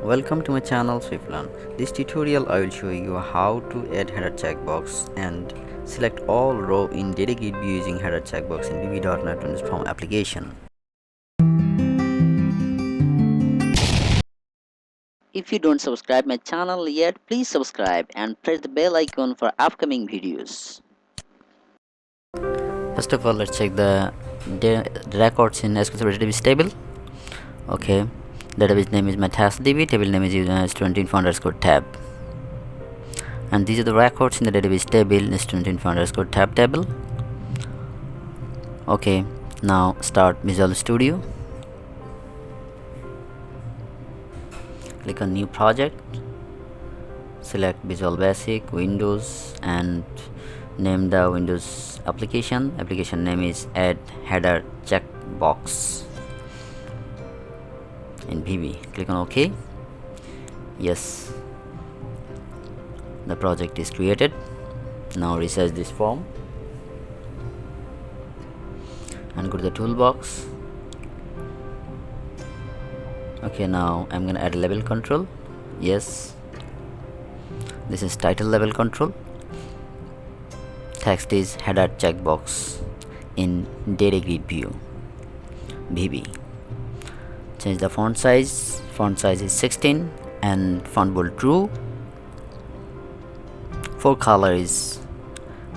Welcome to my channel Swiflearn. This tutorial I will show you how to add header checkbox and select all row in DataGridView using header checkbox in VB.NET Windows Form application. If you don't subscribe my channel yet, please subscribe and press the bell icon for upcoming videos. First of all, let's check the records in SQL Server database table. Okay, database name is my taskdb, table name is student_tab, and these are the records in the database table student_tab table. Okay, now start Visual Studio. Click on new project, select Visual Basic, Windows, and name the Windows application. Application name is add header checkbox in VB. Click on OK. Yes, the project is created. Now resize this form and go to the toolbox. Okay, now I'm gonna add a level control. Yes, this is title level control. Text is header checkbox in DataGridView VB. Change the font size. Font size is 16 and font bold true. For color is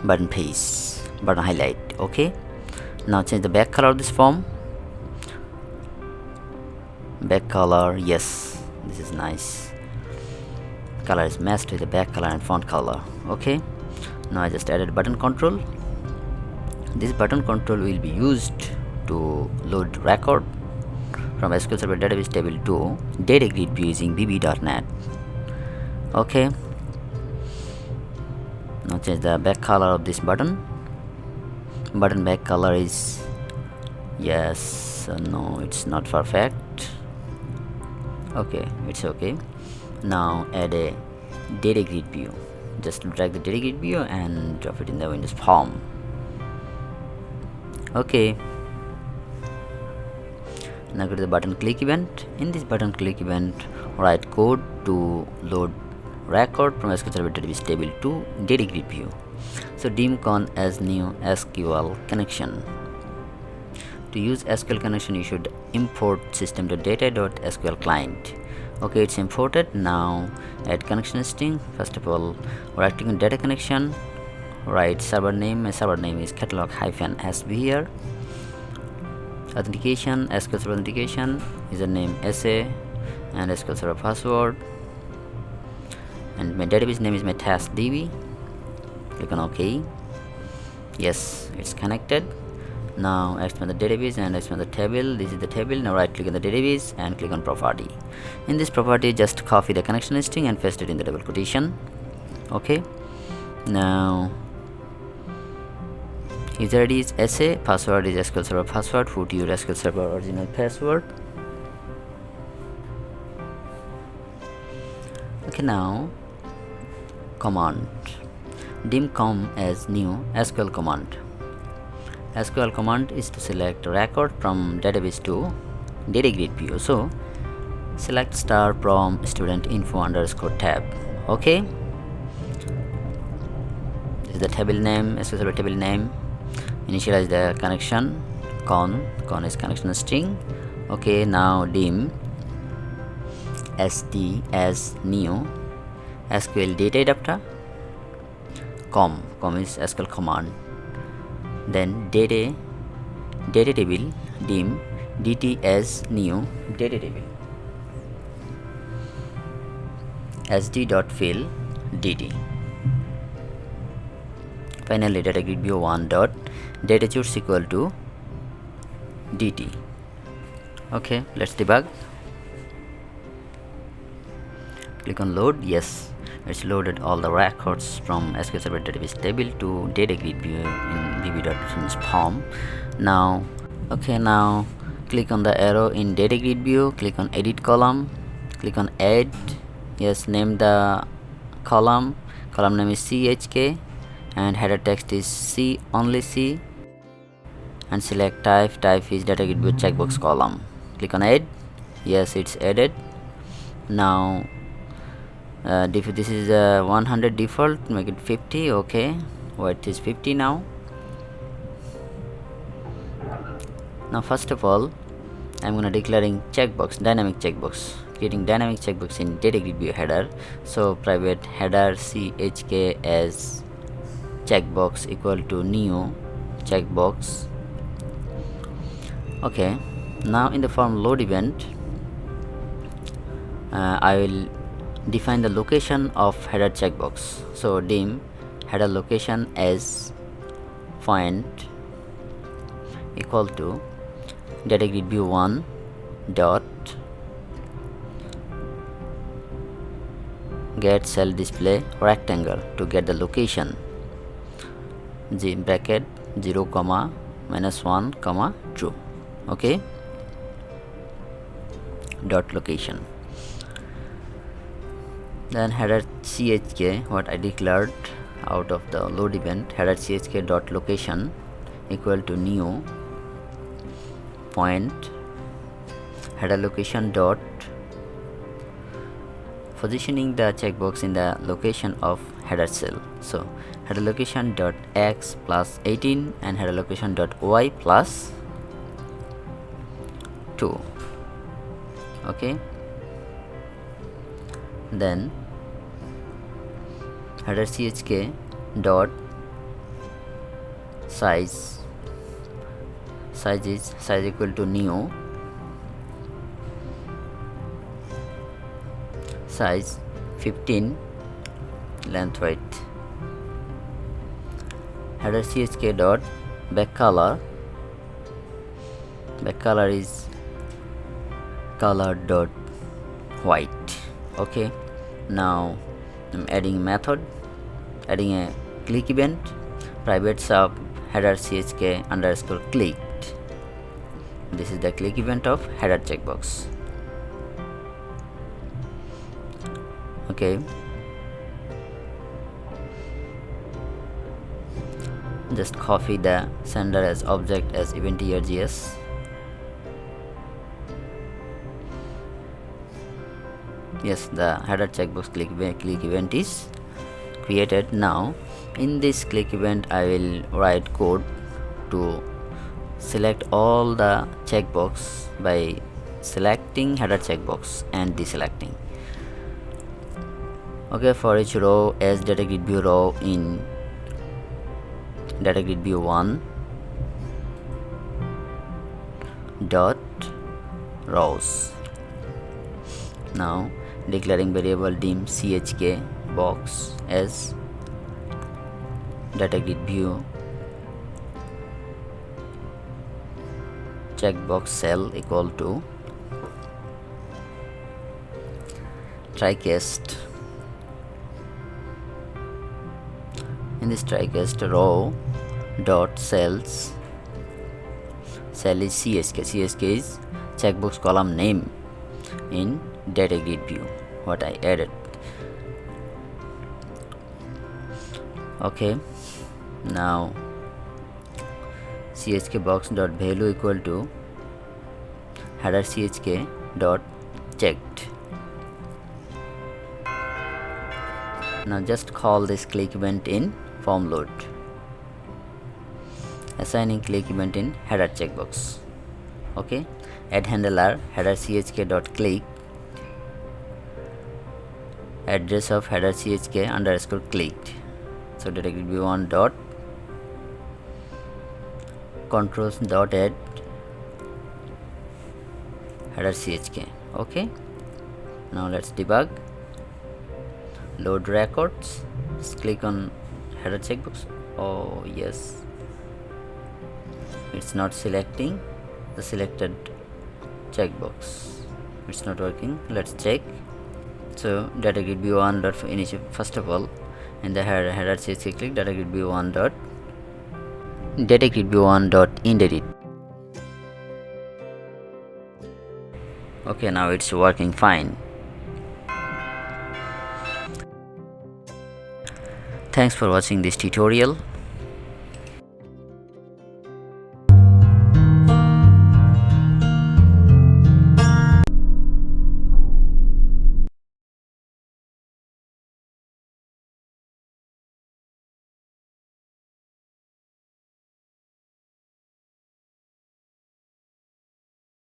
button paste, button highlight. Okay, now change the back color of this form. Back color, yes, this is nice. Color is matched with the back color and font color. Okay, now I just added button control. This button control will be used to load record from SQL Server database table to DataGridView using VB.NET. Okay, now change the back color of this button. Button back color is, yes, no, it's not perfect. Okay, it's okay. Now add a DataGridView. Just drag the DataGridView and drop it in the Windows form. Okay, now go to the button click event. In this button click event, write code to load record from SQL Server database table to DataGridView. So dimcon as new SQL connection. To use SQL connection, you should import system.data.sql client. Okay, it's imported. Now add connection string. First of all, right click on data connection, write server name. My server name is catalog-sb here. Authentication, SQL Server authentication, username SA, and SQL Server password, and my database name is my taskdb. Click on OK. Yes, it's connected. Now expand the database and expand the table. This is the table. Now right click on the database and click on property. In this property, just copy the connection string and paste it in the double quotation. Okay, now user ID is SA, password is SQL Server password. Put your SQL Server original password. Okay, now command dimcom as new SQL command. SQL command is to select record from database to DataGridView. So select star from student_info_tab. Okay, this is the table name, SQL Server table name. Initialize the connection. Con is connection string. Okay, now dim sd as new SQL data adapter. Com is SQL command. Then data table dim dt as new data table sd.fill dt. Finally, DataGridView 1 dot data choose equal to dt. Okay, let's debug. Click on load. Yes, it's loaded all the records from SQL Server database table to DataGridView in VB.NET form. Now, okay, now click on the arrow in DataGridView. Click on edit column. Click on add. Yes, name the column. Column name is chk, and header text is C, only C, and select type. Type is DataGridView checkbox column. Click on add. Yes, it's added. Now this is 100 default, make it 50. okay, width is 50 now. Now first of all, I'm gonna declaring checkbox, dynamic checkbox, creating dynamic checkbox in DataGridView header. So private header chk as checkbox equal to new checkbox. Okay, now in the form load event, I will define the location of header checkbox. So dim header location as point equal to DataGridView1 dot get cell display rectangle to get the location, bracket 0 comma -1 comma true. Okay, dot location. Then header chk, what I declared out of the load event, header chk dot location equal to new point header location dot positioning the checkbox in the location of header cell. So header location dot x plus 18 and header location dot y plus 2. Okay, then header chk dot size is size equal to new size 15 length width. Header chk dot back color is color dot white. Okay, now I'm adding method, adding a click event, private sub header chk underscore clicked. This is the click event of header checkbox. Okay, just copy the sender as object as event here.js. Yes, the header checkbox click event is created. Now in this click event I will write code to select all the checkbox by selecting header checkbox and deselecting. Okay, for each row as DataGridView row in DataGridView1 dot rows. Now declaring variable dim chechBox as DataGridView checkbox cell equal to trycast. In this trycast row dot cells, cell is chk is checkbox column name in DataGridView, what I added. Okay, now chkBox dot value equal to header chk dot checked. Now just call this click event in form load, assigning click event in header checkbox. Okay, add handler header chk dot click, address of header chk underscore clicked. So DataGridView1 dot controls dot add header chk. Okay, now let's debug. Load records, just click on header checkbox. Oh yes, it's not selecting the selected checkbox, it's not working. Let's check. So DataGridView1 dot finish. First of all, in the header chk click DataGridView1 dot inderit. Okay, now it's working fine. Thanks for watching this tutorial.